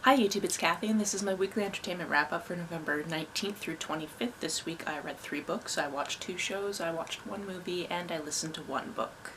Hi YouTube, it's Kathy, and this is my weekly entertainment wrap-up for November 19th through 25th. This week I read 3 books, I watched 2 shows, I watched 1 movie, and I listened to 1 book.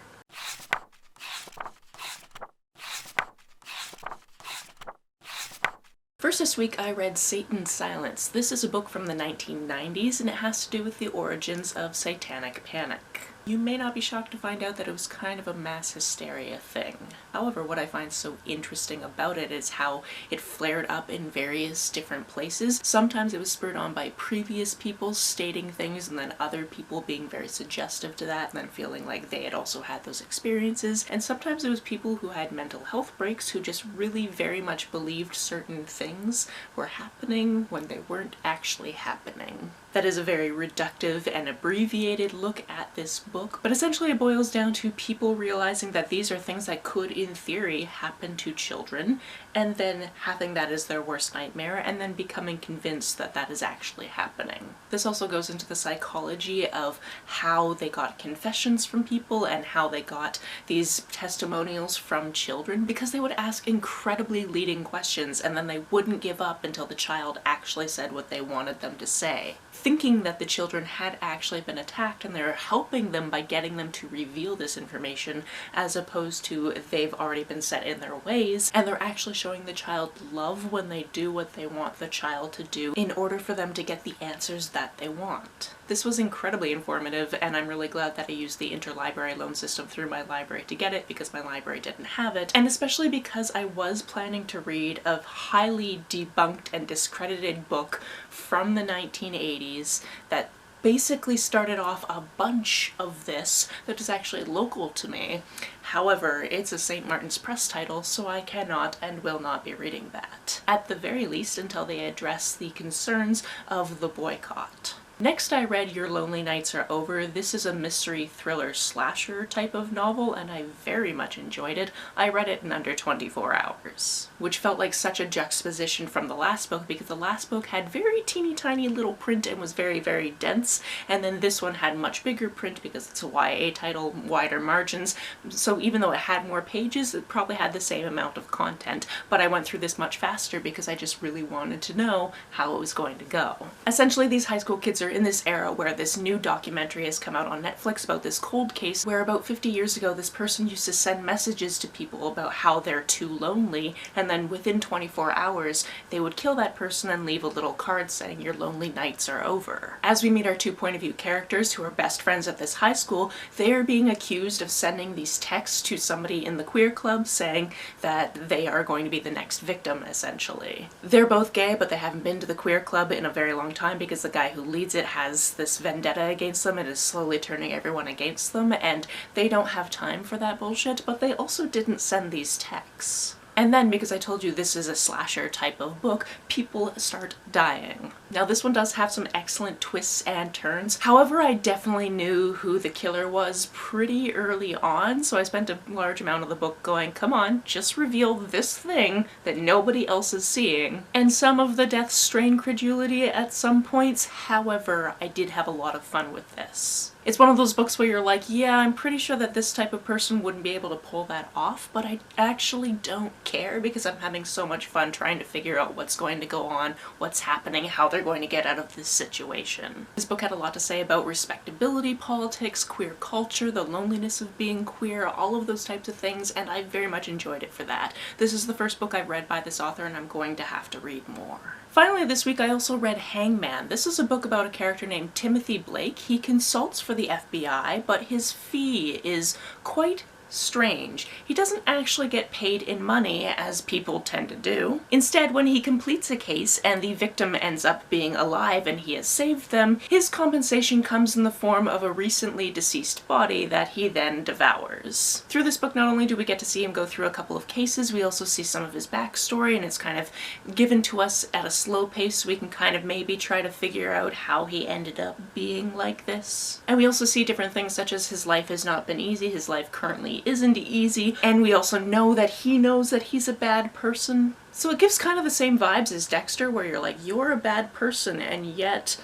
First this week I read Satan's Silence. This is a book from the 1990s, and it has to do with the origins of satanic panic. You may not be shocked to find out that it was kind of a mass hysteria thing. However, what I find so interesting about it is how it flared up in various different places. Sometimes it was spurred on by previous people stating things, and then other people being very suggestive to that, and then feeling like they had also had those experiences. And sometimes it was people who had mental health breaks who just really very much believed certain things were happening when they weren't actually happening. That is a very reductive and abbreviated look at this book, but essentially it boils down to people realizing that these are things that could, in theory, happen to children, and then having that as their worst nightmare, and then becoming convinced that that is actually happening. This also goes into the psychology of how they got confessions from people and how they got these testimonials from children, because they would ask incredibly leading questions and then they wouldn't give up until the child actually said what they wanted them to say, thinking that the children had actually been attacked, and they're helping them by getting them to reveal this information, as opposed to they've already been set in their ways and they're actually showing the child love when they do what they want the child to do in order for them to get the answers that they want. This was incredibly informative, and I'm really glad that I used the interlibrary loan system through my library to get it, because my library didn't have it, and especially because I was planning to read a highly debunked and discredited book from the 1980s that basically started off a bunch of this that is actually local to me. However, it's a St. Martin's Press title, so I cannot and will not be reading that. At the very least, until they address the concerns of the boycott. Next I read Your Lonely Nights Are Over. This is a mystery thriller slasher type of novel, and I very much enjoyed it. I read it in under 24 hours, which felt like such a juxtaposition from the last book, because the last book had very teeny tiny little print and was very, very dense, and then this one had much bigger print because it's a YA title, wider margins, so even though it had more pages, it probably had the same amount of content, but I went through this much faster because I just really wanted to know how it was going to go. Essentially, these high school kids are in this era where this new documentary has come out on Netflix about this cold case where about 50 years ago this person used to send messages to people about how they're too lonely, and then within 24 hours they would kill that person and leave a little card saying your lonely nights are over. As we meet our 2 point of view characters who are best friends at this high school, they are being accused of sending these texts to somebody in the queer club saying that they are going to be the next victim, essentially. They're both gay, but they haven't been to the queer club in a very long time because the guy who leads it has this vendetta against them and is slowly turning everyone against them, and they don't have time for that bullshit, but they also didn't send these texts. And then, because I told you this is a slasher type of book, people start dying. Now this one does have some excellent twists and turns. However, I definitely knew who the killer was pretty early on, so I spent a large amount of the book going, come on, just reveal this thing that nobody else is seeing. And some of the deaths strain credulity at some points. However, I did have a lot of fun with this. It's one of those books where you're like, yeah, I'm pretty sure that this type of person wouldn't be able to pull that off, but I actually don't care because I'm having so much fun trying to figure out what's going to go on, what's happening, how they're going to get out of this situation. This book had a lot to say about respectability, politics, queer culture, the loneliness of being queer, all of those types of things, and I very much enjoyed it for that. This is the first book I've read by this author, and I'm going to have to read more. Finally, this week I also read Hangman. This is a book about a character named Timothy Blake. He consults for the FBI, but his fee is quite strange. He doesn't actually get paid in money, as people tend to do. Instead, when he completes a case and the victim ends up being alive and he has saved them, his compensation comes in the form of a recently deceased body that he then devours. Through this book, not only do we get to see him go through a couple of cases, we also see some of his backstory, and it's kind of given to us at a slow pace so we can kind of maybe try to figure out how he ended up being like this. And we also see different things such as his life has not been easy, his life currently isn't easy, and we also know that he knows that he's a bad person. So it gives kind of the same vibes as Dexter, where you're like, you're a bad person, and yet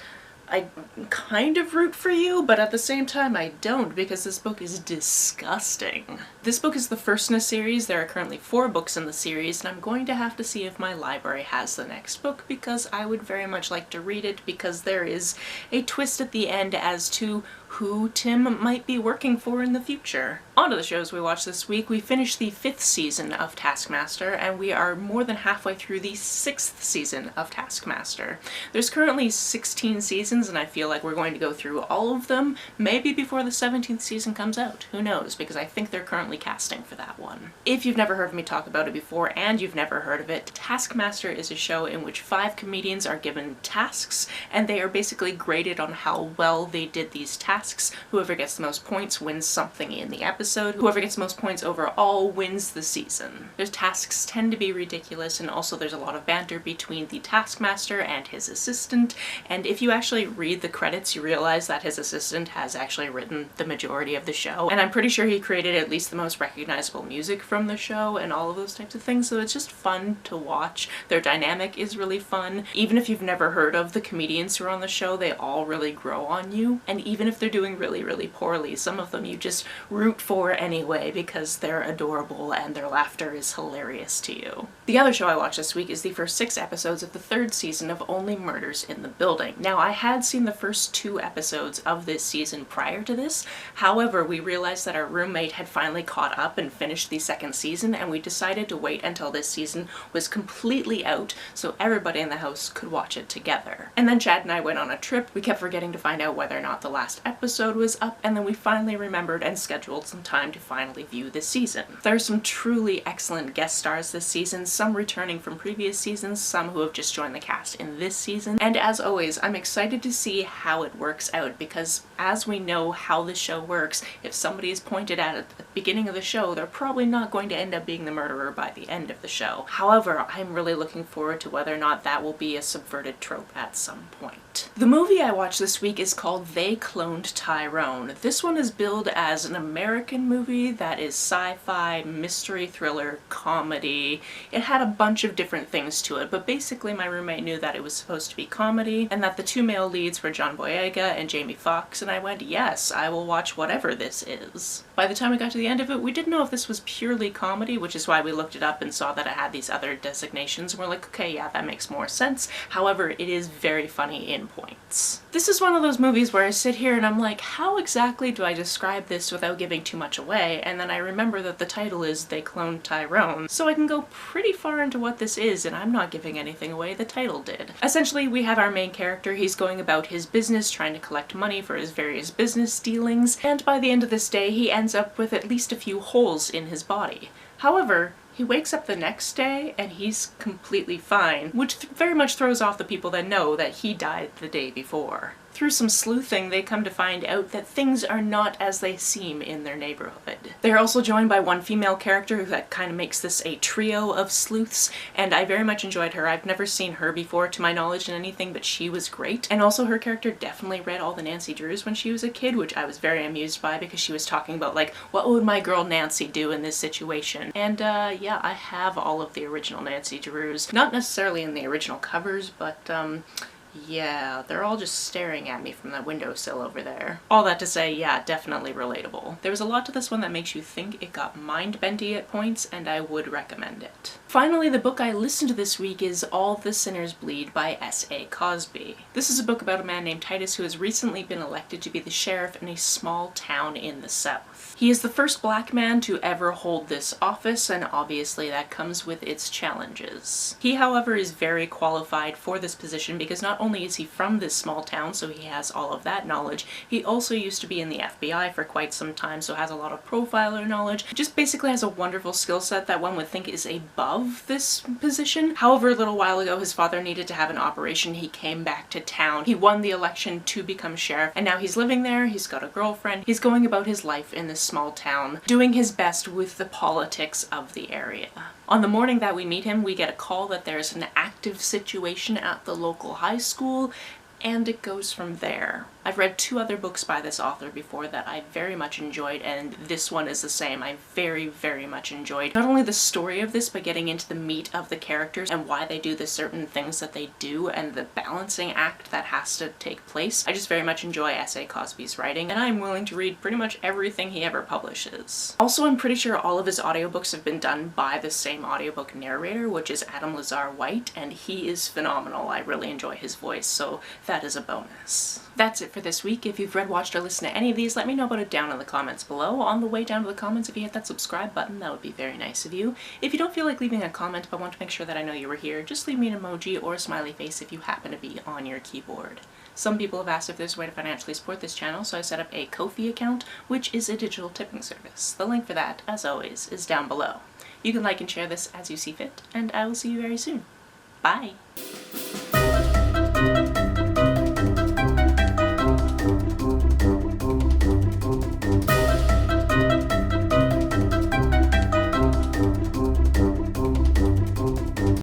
I kind of root for you, but at the same time I don't, because this book is disgusting. This book is the first in a series. There are currently 4 books in the series, and I'm going to have to see if my library has the next book, because I would very much like to read it, because there is a twist at the end as to who Tim might be working for in the future. On to the shows we watched this week. We finished the 5th season of Taskmaster, and we are more than halfway through the 6th season of Taskmaster. There's currently 16 seasons, and I feel like we're going to go through all of them, maybe before the 17th season comes out. Who knows, because I think they're currently casting for that one. If you've never heard me talk about it before, and you've never heard of it, Taskmaster is a show in which 5 comedians are given tasks, and they are basically graded on how well they did these tasks. Whoever gets the most points wins something in the episode. Whoever gets the most points overall wins the season. Their tasks tend to be ridiculous, and also there's a lot of banter between the Taskmaster and his assistant, and if you actually read the credits you realize that his assistant has actually written the majority of the show, and I'm pretty sure he created at least the most recognizable music from the show and all of those types of things, so it's just fun to watch. Their dynamic is really fun. Even if you've never heard of the comedians who are on the show, they all really grow on you, and even if they're doing really, really poorly, some of them you just root for anyway because they're adorable and their laughter is hilarious to you. The other show I watched this week is the first 6 episodes of the 3rd season of Only Murders in the Building. Now, I had seen the first 2 episodes of this season prior to this, however, we realized that our roommate had finally caught up and finished the 2nd season, and we decided to wait until this season was completely out so everybody in the house could watch it together. And then Chad and I went on a trip. We kept forgetting to find out whether or not the last episode was up, and then we finally remembered and scheduled some time to finally view this season. There are some truly excellent guest stars this season, some returning from previous seasons, some who have just joined the cast in this season, and as always, I'm excited to see how it works out, because as we know how the show works, if somebody is pointed at the beginning of the show, they're probably not going to end up being the murderer by the end of the show. However, I'm really looking forward to whether or not that will be a subverted trope at some point. The movie I watched this week is called They Cloned Tyrone. This one is billed as an American movie that is sci-fi, mystery thriller, comedy. It had a bunch of different things to it, but basically my roommate knew that it was supposed to be comedy, and that the 2 male leads were John Boyega and Jamie Foxx, and I went, yes, I will watch whatever this is. By the time we got to the end of it, we didn't know if this was purely comedy, which is why we looked it up and saw that it had these other designations, and we're like, okay, yeah, that makes more sense. However, it is very funny in points. This is one of those movies where I sit here and I'm like, how exactly do I describe this without giving too much away? And then I remember that the title is They Cloned Tyrone, so I can go pretty far into what this is, and I'm not giving anything away. The title did. Essentially, we have our main character. He's going about his business, trying to collect money for his various business dealings, and by the end of this day, he ends up with at least a few holes in his body. However, he wakes up the next day and he's completely fine, which very much throws off the people that know that he died the day before. Through some sleuthing, they come to find out that things are not as they seem in their neighborhood. They're also joined by one female character that kind of makes this a trio of sleuths, and I very much enjoyed her. I've never seen her before, to my knowledge, in anything, but she was great. And also her character definitely read all the Nancy Drews when she was a kid, which I was very amused by, because she was talking about, like, what would my girl Nancy do in this situation? And yeah, I have all of the original Nancy Drews. Not necessarily in the original covers, but yeah, they're all just staring at me from that windowsill over there. All that to say, yeah, definitely relatable. There was a lot to this one that makes you think. It got mind-bendy at points, and I would recommend it. Finally, the book I listened to this week is All the Sinners Bleed by S.A. Cosby. This is a book about a man named Titus who has recently been elected to be the sheriff in a small town in the South. He is the first black man to ever hold this office, and obviously that comes with its challenges. He, however, is very qualified for this position because not only is he from this small town, so he has all of that knowledge, he also used to be in the FBI for quite some time, so has a lot of profiler knowledge. Just basically has a wonderful skill set that one would think is above this position. However, a little while ago his father needed to have an operation. He came back to town. He won the election to become sheriff, and now he's living there. He's got a girlfriend. He's going about his life in this small town, doing his best with the politics of the area. On the morning that we meet him, we get a call that there's an active situation at the local high school, and it goes from there. I've read 2 other books by this author before that I very much enjoyed, and this one is the same. I very, very much enjoyed not only the story of this, but getting into the meat of the characters and why they do the certain things that they do and the balancing act that has to take place. I just very much enjoy S.A. Cosby's writing, and I'm willing to read pretty much everything he ever publishes. Also, I'm pretty sure all of his audiobooks have been done by the same audiobook narrator, which is Adam Lazar-White, and he is phenomenal. I really enjoy his voice, so that is a bonus. That's it for this week. If you've read, watched, or listened to any of these, let me know about it down in the comments below. On the way down to the comments, if you hit that subscribe button, that would be very nice of you. If you don't feel like leaving a comment but want to make sure that I know you were here, just leave me an emoji or a smiley face if you happen to be on your keyboard. Some people have asked if there's a way to financially support this channel, so I set up a Ko-fi account, which is a digital tipping service. The link for that, as always, is down below. You can like and share this as you see fit, and I will see you very soon. Bye!